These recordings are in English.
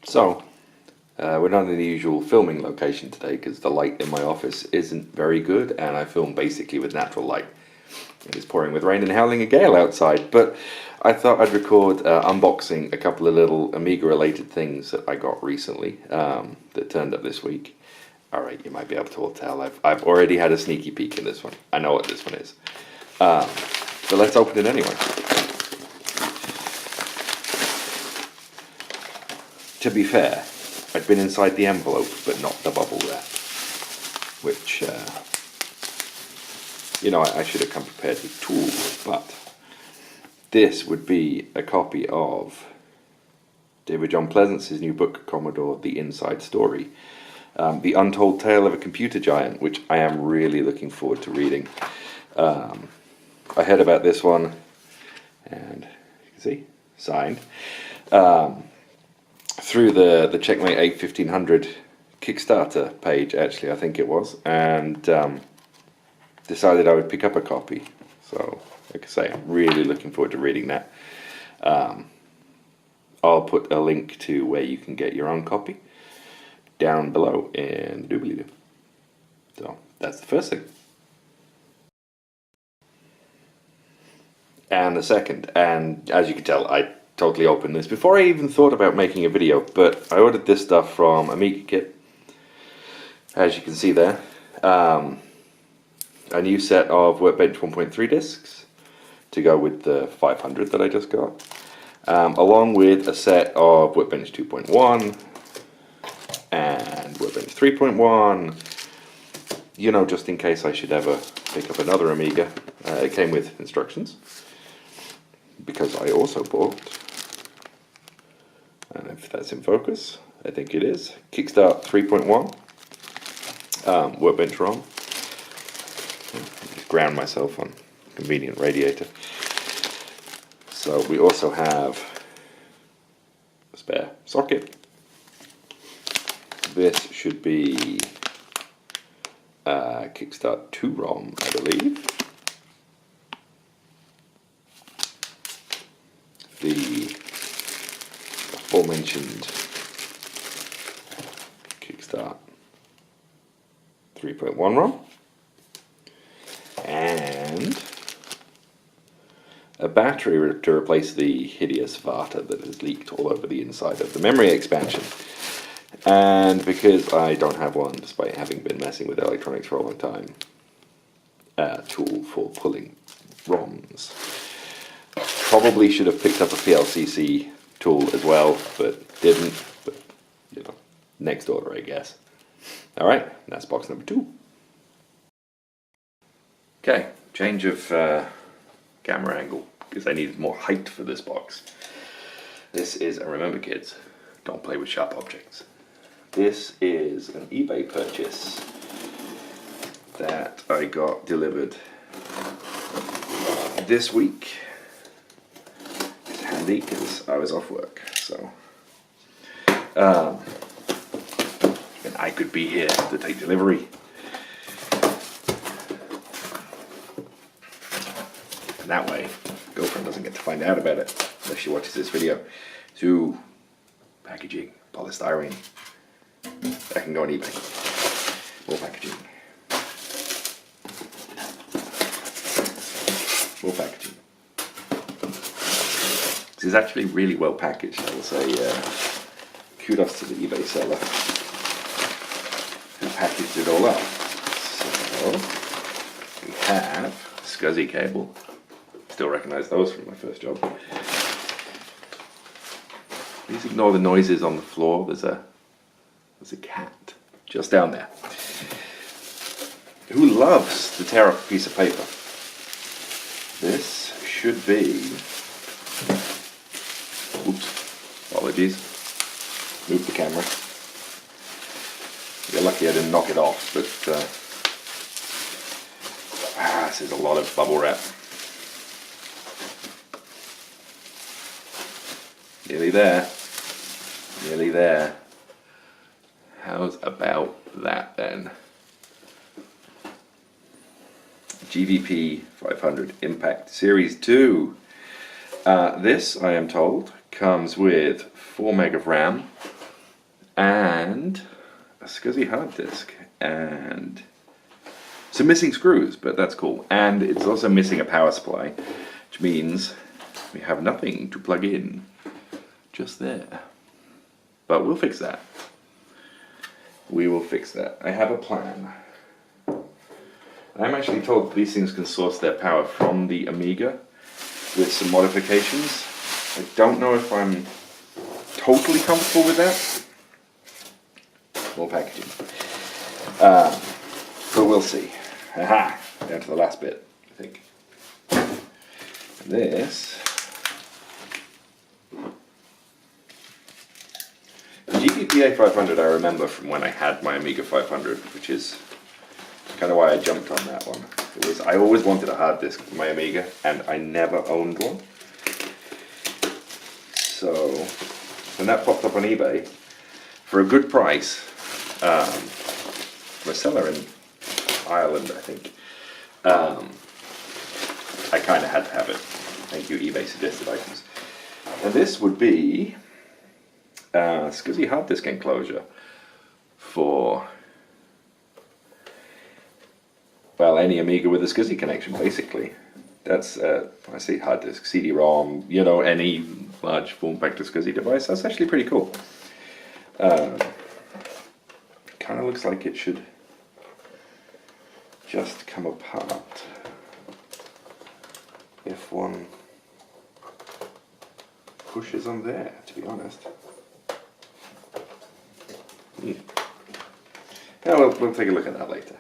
So, we're not in the usual filming location today because the light in my office isn't very good and I film basically with natural light. It is pouring with rain and howling a gale outside, but I thought I'd record unboxing a couple of little Amiga related things that I got recently that turned up this week. Alright, you might be able to all tell, I've already had a sneaky peek in this one. I know what this one is. So let's open it anyway. To be fair, I'd been inside the envelope, but not the bubble wrap, which, you know, I should have come prepared with tools, but this would be a copy of David John Pleasance's new book, Commodore, The Inside Story, The Untold Tale of a Computer Giant, which I am really looking forward to reading. I heard about this one, and you can see, signed, through the Checkmate A500 Kickstarter page, actually, I think it was, and decided I would pick up a copy. So, like I say, I'm really looking forward to reading that. I'll put a link to where you can get your own copy down below in the doobly-doo. So, that's the first thing. And the second, and as you can tell, I totally opened this before I even thought about making a video, but I ordered this stuff from Amiga Kit, as you can see there. A new set of Workbench 1.3 discs to go with the 500 that I just got, along with a set of Workbench 2.1 and Workbench 3.1, you know, just in case I should ever pick up another Amiga. It came with instructions, because I also bought, and if that's in focus, I think it is, Kickstart 3.1 Workbench ROM. Just ground myself on a convenient radiator. So we also have a spare socket. This should be Kickstart 2 ROM, I believe. The aforementioned Kickstart 3.1 ROM, and a battery to replace the hideous Vata that has leaked all over the inside of the memory expansion. And because I don't have one, despite having been messing with electronics for a long time, a tool for pulling ROMs. Probably should have picked up a PLCC tool as well, but didn't. But, you know, next order, I guess. Alright, that's box number 2. Okay, change of camera angle, because I needed more height for this box. This is, and remember kids, don't play with sharp objects. This is an eBay purchase that I got delivered this week. It's handy because I was off work, so and I could be here to take delivery. And that way, girlfriend doesn't get to find out about it unless she watches this video. So, packaging, polystyrene. That can go on eBay. More packaging. More packaging. This is actually really well packaged. I will say kudos to the eBay seller who packaged it all up. So we have SCSI cable. Still recognise those from my first job. Please ignore the noises on the floor. There's a cat just down there. Who loves to tear up a piece of paper? This should be... Oops, apologies. Move the camera. You're lucky I didn't knock it off, but this is a lot of bubble wrap. Nearly there. Nearly there. How's about that then? GVP 500 Impact Series 2. This, I am told, comes with 4 meg of RAM and a SCSI hard disk and some missing screws, but that's cool. And it's also missing a power supply, which means we have nothing to plug in just there. But we'll fix that. We will fix that. I have a plan. I'm actually told these things can source their power from the Amiga with some modifications. I don't know if I'm totally comfortable with that. More packaging. But we'll see. Aha! Down to the last bit, I think. And this... The GVP A500 I remember from when I had my Amiga 500, which is kind of why I jumped on that one. It was, I always wanted a hard disk for my Amiga, and I never owned one. So, when that popped up on eBay, for a good price, from a seller in Ireland, I think, I kind of had to have it. Thank you, eBay suggested items. And this would be SCSI hard disk enclosure for, well, any Amiga with a SCSI connection, basically. That's, I say hard disk, CD-ROM, you know, any large form factor SCSI device. That's actually pretty cool. Kind of looks like it should just come apart if one pushes on there, to be honest. Yeah, we'll take a look at that later.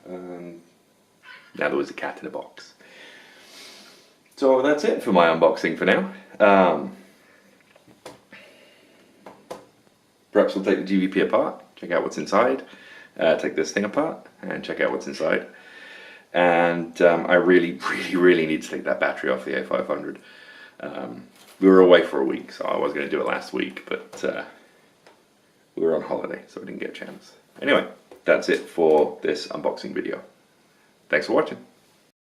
Now there was a cat in a box. So that's it for my unboxing for now. Perhaps we'll take the GVP apart, check out what's inside, take this thing apart and check out what's inside. And I really need to take that battery off the A500. We were away for a week, so I was going to do it last week, but we were on holiday, so I didn't get a chance. Anyway, that's it for this unboxing video. Thanks for watching.